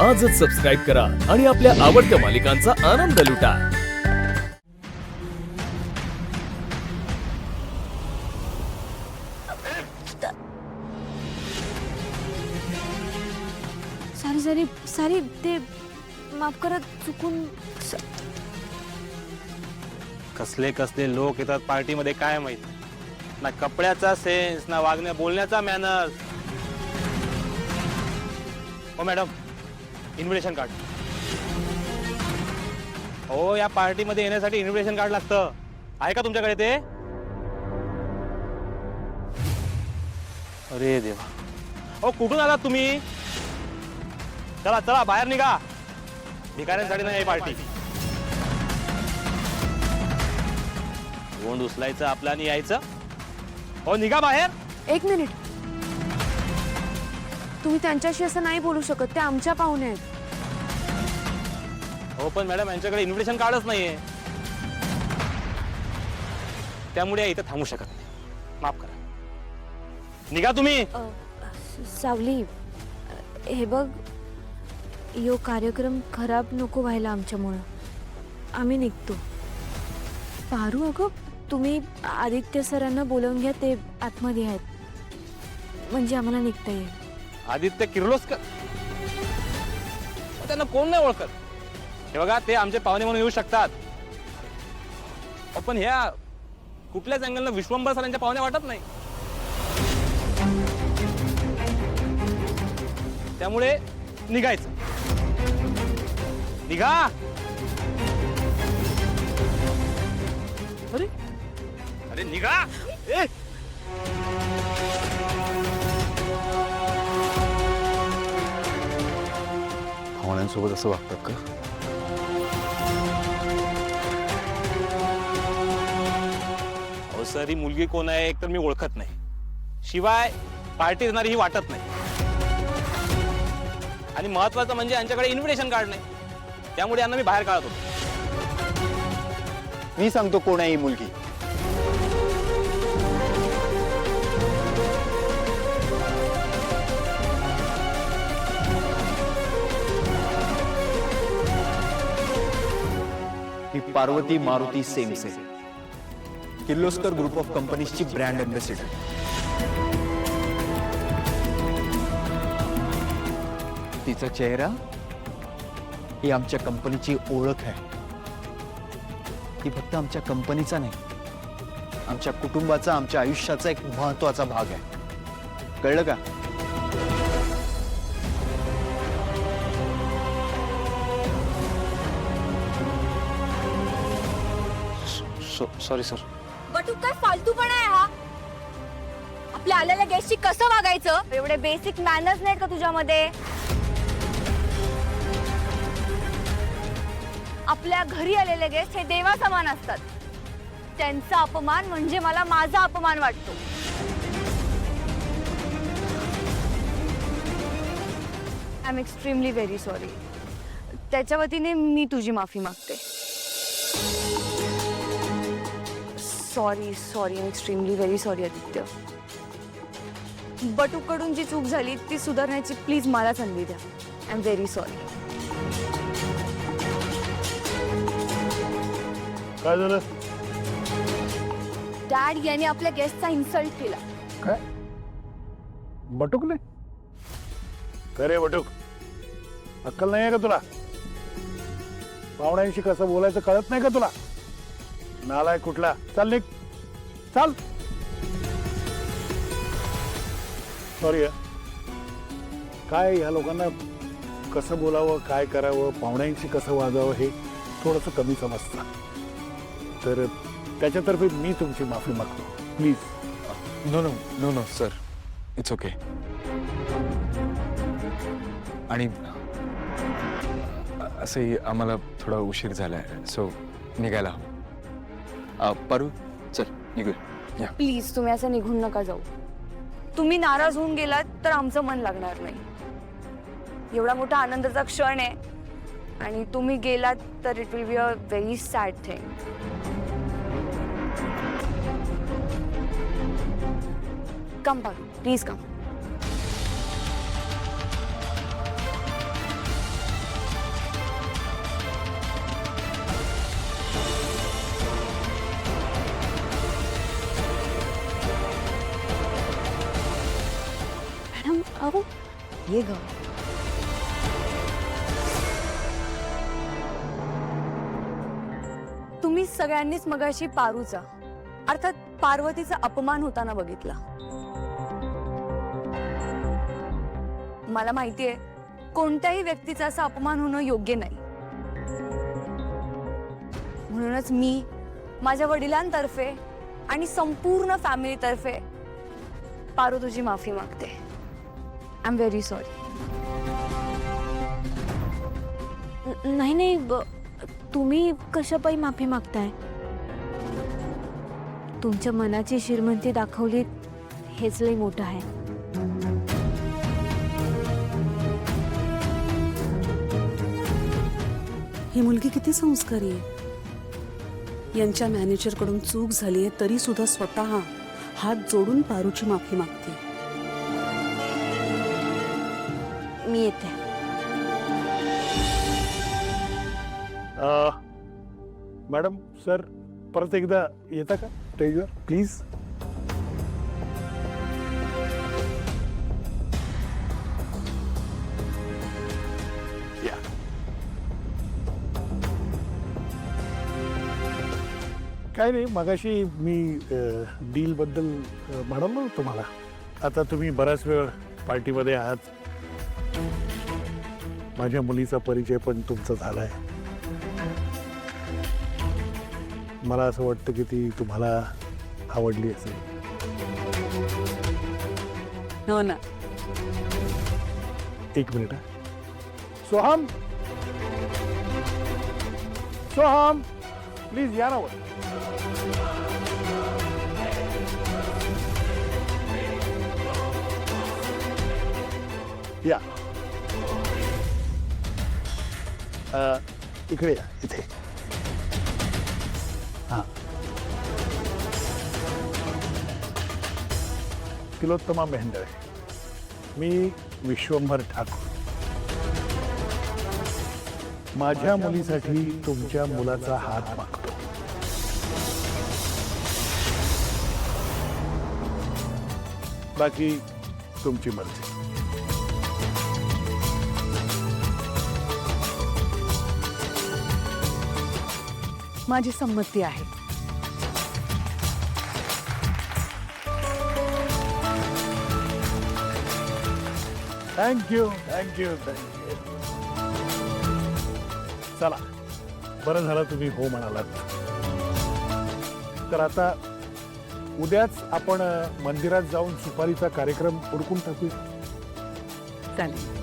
आजच सबस्क्राईब करा आणि आपल्या आवडत्या मालिकांचा आनंद लुटा। सारी ते माफ करा, चुकून कसले कसले लोक येतात पार्टीमध्ये काय माहित। ना कपड्याचा सेन्स, ना वागण्या बोलण्याचा मॅनर्स। ओ मॅडम, इन्व्हिटेशन कार्ड। हो, या पार्टीमध्ये येण्यासाठी इन्व्हिटेशन कार्ड लागतं, आहे का तुमच्याकडे ते? अरे देवा, ओ कुठून आलात तुम्ही? चला चला बाहेर निघा, भिकाऱ्यांसाठी नाही पार्टी। गोंड उचलायचं आपला आणि यायचं। हो निघा बाहेर। एक मिनिट, तुम्ही त्यांच्याशी असं नाही बोलू शकत, ते आमच्या पाहुणे आहेत। हो पण मॅडम, यांच्याकडे इन्व्हिटेशन कार्डच नाहीये, त्यामुळे इथं थांबू शकत नाही, माफ करा, निघा तुम्ही। सावली, हे बघ, यो कार्यक्रम खराब नको व्हायला आमच्यामुळं, आम्ही निघतो। पारू, अगं तुम्ही आदित्य सरांना बोलवून घ्या, ते आतमध्ये आहेत, म्हणजे आम्हाला निघता येईल। आदित्य किर्लोस्कर, त्यांना कोण नाही ओळखत? हे बघा, ते आमचे पाहुणे म्हणून येऊ शकतात, पण ह्या कुठल्याच अँगलनं विश्वंभर सरांच्या पाहुण्या वाटत नाही, त्यामुळे निघायचं। निघा। अरे अरे निघा। पाहुण्यांसोबत असं वागतात का? अहो सर, ही मुलगी कोण आहे एक तर मी ओळखत नाही, शिवाय पार्टी देणारी ही वाटत नाही, आणि महत्वाचं म्हणजे यांच्याकडे इन्व्हिटेशन कार्ड नाही, त्यामुळे यांना मी बाहेर काढत होतो। मी सांगतो कोण आहे ही मुलगी। ही पार्वती मारुती सेमसे, किर्लोस्कर ग्रुप ऑफ कंपनीजची ब्रँड अँबॅसिडर। तिचा चेहरा ही आमच्या कंपनीची ओळख आहे, ती फक्त आमच्या कंपनीचा नाही, आमच्या कुटुंबाचा, आमच्या आयुष्याचा एक महत्त्वाचा भाग आहे, कळलं का? Sorry sir. बटू, काय फालतूपणा आहे हा? आपल्या आलेल्या गेस्टशी कसं वागायचं, एवढे बेसिक मॅनर्स नाहीत का तुझ्यामध्ये? आपल्या घरी आलेले गेस्ट हे देवा समान असतात, त्यांचा अपमान म्हणजे मला माझा अपमान वाटतो। I am extremely very sorry, त्याच्या वतीने मी तुझी माफी मागते। Sorry sorry, extremely very sorry Aditya. बटूकडून जी चूक झाली ती सुधारण्याची प्लीज मला संधी द्या। I am very sorry. काय झालं? डॅड यांनी आपल्या गेस्टचा इन्सल्ट केला। काय बटूकने? काय रे बटूक, अक्कल नाही आहे का तुला? पाहुण्यांशी कसं बोलायचं कळत नाही का तुला? नालायक कुठला, चल निघ, चल। सॉरी, काय ह्या लोकांना कसं बोलावं, काय करावं, पाहुण्यांशी कसं वागावं हे थोडंसं कमी समजतं, तर त्याच्यातर्फे मी तुमची माफी मागतो, please. No no no no sir, it's okay. आणि असंही आम्हाला थोडा उशीर झालाय, सो निघायला हवं। पारू, चल निघूया, या। प्लीज तुम्ही असं निघून नका जाऊ, तुम्ही नाराज होऊन गेलात तर आमचं मन लागणार नाही। एवढा मोठा आनंदाचा क्षण आहे आणि तुम्ही गेलात तर it will be a very sad thing. Come Paru, please come. नाहीये ग. तुम्ही सगळ्यांनीच मगाशी पारूचा अर्थात पार्वतीचा अपमान होताना बघितला. मला माहितीये कोणत्याही व्यक्तीचा असा अपमान होणं योग्य नाही. म्हणूनच मी माझ्या वडिलांतर्फे आणि संपूर्ण फॅमिलीतर्फे पारू तुझी माफी मागते. I am very sorry. नाही नाही तुम्ही कशापायी माफी मागताय? तुमच्या मनाची श्रीमंती दाखवली हेच लई मोठं आहे. ही मुलगी किती संस्कारी आहे. यांच्या मॅनेजरकडून चूक झाली आहे तरी सुद्धा स्वतः हात जोडून पारूची माफी मागते. मी येते. मॅडम सर परत एकदा येता का स्टेजवर प्लीज. या काय नाही मगाशी मी डील बद्दल म्हणालो ना तुम्हाला. आता तुम्ही बराच वेळ पार्टीमध्ये आहात. माझ्या मुलीचा परिचय पण तुमचा झालाय. मला असं वाटतं की ती तुम्हाला आवडली असेल. हो ना. एक मिनिट. सोहम सोहम प्लीज या ना वर. या इकडे या इथे. हा तिलोत्तमा मेहेंदळे. मी विश्वंभर ठाकूर. माझ्या मुलीसाठी तुमच्या मुलाचा हात मागतो. बाकी तुमची मर्जी. माझी संमती आहे. Thank you thank you thank you. चला बरं झालं तुम्ही हो म्हणालात. तर आता उद्याच आपण मंदिरात जाऊन सुपारीचा कार्यक्रम उरकून टाकूया. चालेल.